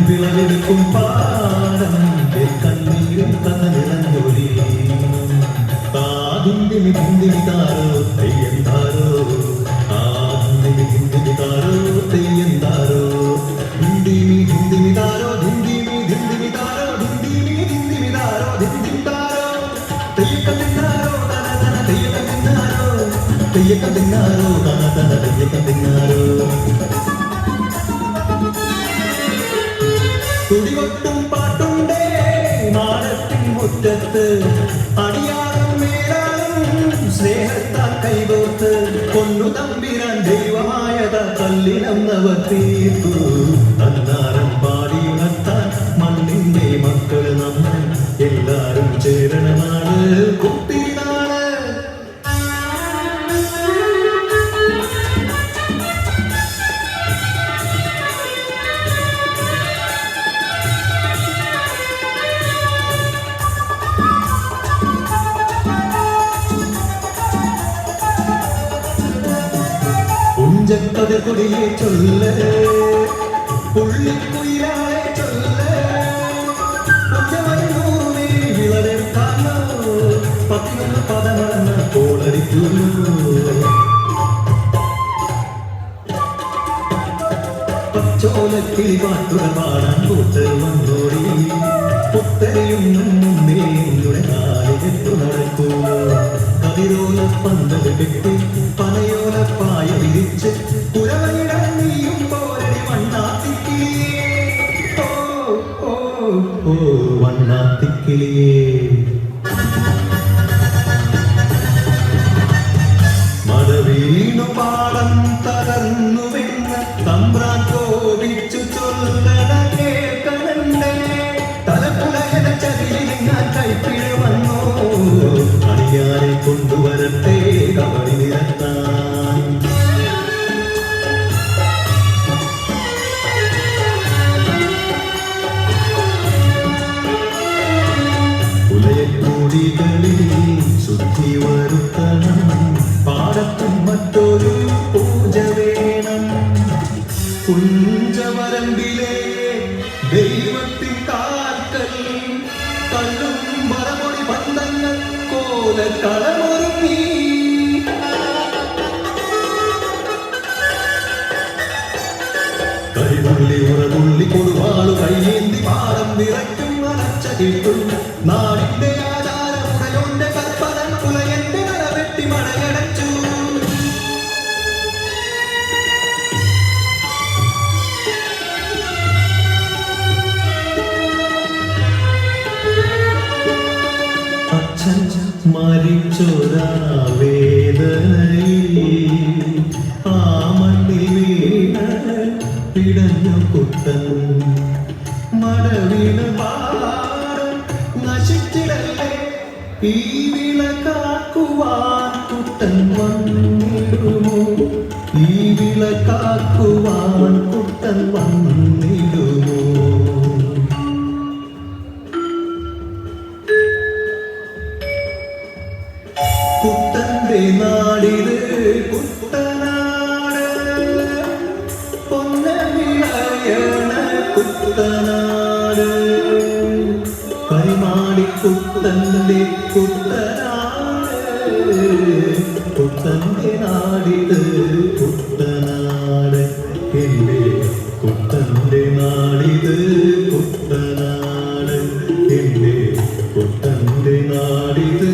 വിളവെടുക്കും പാടം കണ്ണീരും കഥനിറഞ്ഞൊരി ഹിന്ദിമി ഹിന്ദിമി താരോ തെയ്യന്താരോ ഹിന്ദിമി ഹിന്ദിമി താരോ തെയ്യന്താരോ ഹിന്ദിമി ഹിന്ദിമി താരോ ഹിന്ദിമി ഹിന്ദിമി താരോ ഹിന്ദിമി ഹിന്ദിമി താരോ ഹിന്ദിമി താരോ തെയ്യക്കത്തിന്നാരോ തന തന തെയ്യക്കത്തിന്നാരോ തെയ്യക്കത്തിന്നാരോ തന തന തെയ്യക്കത്തിന്നാരോ തുടികൊട്ടും പാട്ടുണ്ടേ നാടത്തിൻ മുറ്റത്ത് അടിയാറും മേലാറും സ്നേഹത്താൽ കൈകോർത്ത് കൊന്നു തമ്പിരാൻ ദൈവമായത കല്ലിനന്നവർ തീർത്തു അന്നാരം പാടിയുണർത്താൻ മണ്ണിന്റെ മക്കൾ നമ്മൾ എല്ലാരും ചേരണനാണ് കുട്ടിനാണ്. കുടിയെ ചൊല്ല് പുള്ളിക്കുയിലാളെ ചൊല്ല് വിളവെടുക്കാനോ 11 പദമളന്ന് കോളടിക്കുന്നു പച്ചോലക്കിളി പാട്ടുക പാടാൻ കൂട്ടർ വന്നോടി പുത്തരിയും മുന്നേ എന്നുടെ നാളികെട്ടു നടക്കൂ കതിരോല പന്തൽ കെട്ടി പനയോല പായ വിരിച്ച് പുരവയിടാൻ നീയും പോരടി വണ്ണാത്തിക്കിളിയേ ഓ ഓ ഓ വണ്ണാത്തിക്കിളിയേ മഴ വീണു പാടം തകർന്നുവെന്ന് തമ്പ്രാൻ കോപിച്ചു ചൊല്ലണ കേൾക്കണണ്ടേ തലപ്പുലയന ചതിയിൽ ഞാൻ കൈപ്പിഴ വന്നോ അണിയാരെ കൊണ്ടുവരട്ടെ കബടി നിരത്താൻ ഉലയക്കൂടികളിൽ ശുദ്ധി വരുത്തണം പാടത്തും മറ്റൊരു പൂജ വേണം കുഞ്ചവരമ്പിലെ ദൈവത്തിൻ കാൽക്കൽ കല്ലും മറമൊഴി ബന്ധങ്ങൾ കോലക്കളമൊരുങ്ങി കരിതുള്ളി ഉറതുള്ളി കൊടുവാളു കൈയേന്തി പാടം നിറയ്ക്കും അടച്ച കേട്ടും നാടിന്റെ ആചാരമുടയോന്റെ കൽപ്പന പുലയന്റെ നടവെട്ടി മടയടച്ചു മരിച്ചൊരാ വേദനയിൽ ആ മണ്ണിൽ വീണ പിടഞ്ഞ കുട്ടൻ മടവിണ പാടം നശിച്ചിടല്ലേ ഈ വിളക്കാക്കുവാൻ കുട്ടൻ വന്നിടുമോ ഈ വിളക്കാക്കുവാൻ കുട്ടൻ വന്നിടുമോ കുട്ടന്റെ നാടിത് കുട്ടനാട് പൊന്നവിളയണ കുട്ടനാട് കൈമാടിക്കുട്ടന്റെ കുട്ടനാട് കുട്ടന്റെ നാടിത് കുട്ടനാട് എന്റെ കുട്ടന്റെ നാടിത് കുട്ടനാട് എന്റെ കുട്ടന്റെ നാടിത്